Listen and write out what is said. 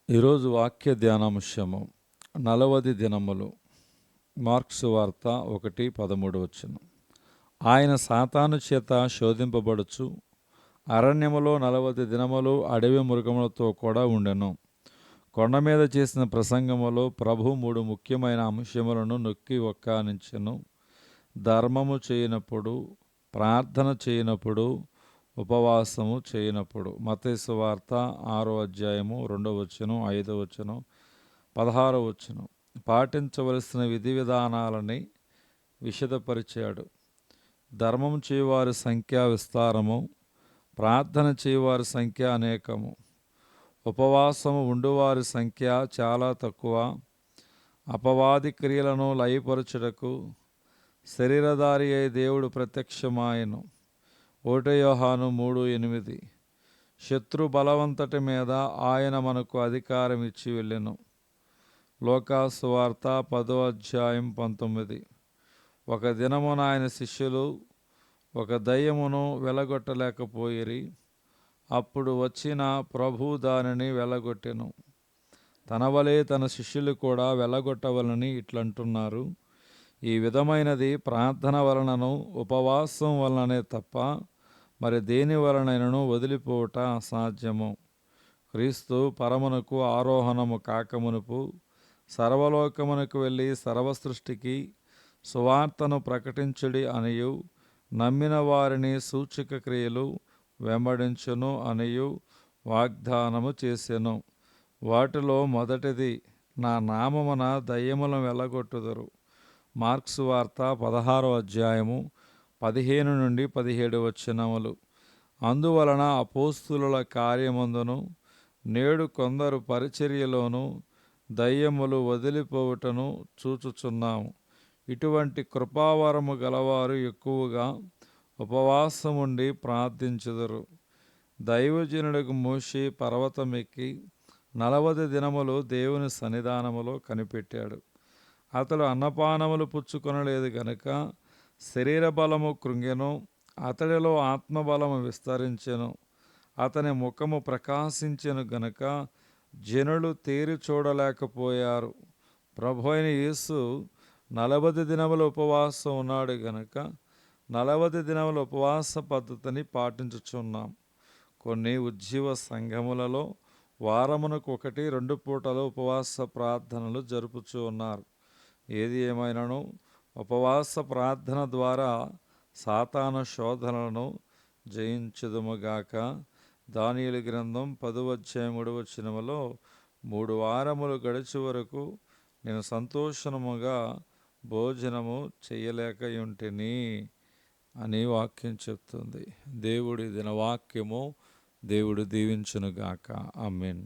ఈరోజు వాక్య ధ్యానాంశము 40 దినములు. మార్క్సు వార్త 1:13. ఆయన సాతాను చేత శోధింపబడుచు అరణ్యములో 40 దినములు అడవి మృగములతో కూడా ఉండెను. కొండ మీద చేసిన ప్రసంగములో ప్రభు 3 ముఖ్యమైన అంశములను నొక్కి ఒక్కానించెను. ధర్మము చేయనప్పుడు, ప్రార్థన చేయనప్పుడు, ఉపవాసము చేయనప్పుడు. మత్తయి సువార్త 6వ అధ్యాయము 2వ వచనం, 5వ వచనం, 16వ వచనం. పాటించవలసిన విధి విధానాలని విశదపరిచాడు. ధర్మం చేయవారి సంఖ్య విస్తారము, ప్రార్థన చేయవారి సంఖ్య అనేకము, ఉపవాసము ఉండువారి సంఖ్య చాలా తక్కువ. అపవాది క్రియలను లయపరచుటకు శరీరధారి అయి దేవుడు ప్రత్యక్షమాయెను. 1 యోహాను 3:8. శత్రు బలవంతటి మీద ఆయన మనకు అధికారం ఇచ్చి వెళ్ళెను. లూకా సువార్త 10వ అధ్యాయం 19. ఒక దినమున ఆయన శిష్యులు ఒక దయ్యమును వెలగొట్టలేకపోయిరి. అప్పుడు వచ్చిన ప్రభు దానిని వెలగొట్టెను. తన వలె తన శిష్యులు కూడా వెలగొట్టవలని ఇట్లంటున్నారు. ఈ విధమైనది ప్రార్థన వలనను ఉపవాసం వలననే తప్ప మరి దేని వలనైనను వదిలిపోవుట అసాధ్యము. క్రీస్తు పరమునకు ఆరోహణము కాకమునుపు సర్వలోకమునకు వెళ్ళి సర్వసృష్టికి సువార్తను ప్రకటించుడి అనియు, నమ్మిన వారిని సూచక క్రియలు వెంబడించును అనియు వాగ్దానము చేసెను. వాటిలో మొదటిది, నా నామమున దయ్యములను వెళ్ళగొట్టుదురు. మార్క్సు వార్త 16వ అధ్యాయము 15 నుండి 17 వచనములు. అందువలన అపోస్తులుల కార్యమందును నేడు కొందరు పరిచర్యలోను దయ్యములు వదిలిపోవుటను చూచుచున్నాము. ఇటువంటి కృపావరము గలవారు ఎక్కువగా ఉపవాసముండి ప్రార్థించుదురు. దైవజనుడికి మోషే పర్వతమెక్కి 40 దినములు దేవుని సన్నిధానములో కనిపెట్టాడు. అతడు అన్నపానములు పుచ్చుకొనలేదు గనుక శరీర బలము కృంగెను, అతడిలో ఆత్మబలము విస్తరించెను. అతని ముఖము ప్రకాశించెను గనుక జనులు తేరి చూడలేకపోయారు. ప్రభువైన యేసు 40 దినముల ఉపవాసం ఉన్నాడు గనుక 40 దినముల ఉపవాస పద్ధతిని పాటించుచున్నాం. కొన్ని ఉజ్జీవ సంఘములలో వారమునకు 1-2 పూటలు ఉపవాస ప్రార్థనలు జరుపుచూ ఉన్నారు. ఏది ఏమైనను ఉపవాస ప్రార్థన ద్వారా సాతాను శోధనలను జయించుదుముగాక. దానియేలు గ్రంథం 10వ అధ్యాయం 3వ వచనములో 3 వారములు గడిచి వరకు నేను సంతోషముగా భోజనము చేయలేకయుంటిని అని వాక్యం చెప్తుంది. దేవుడి దిన వాక్యము దేవుడు దీవించునుగాక. ఆమేన్.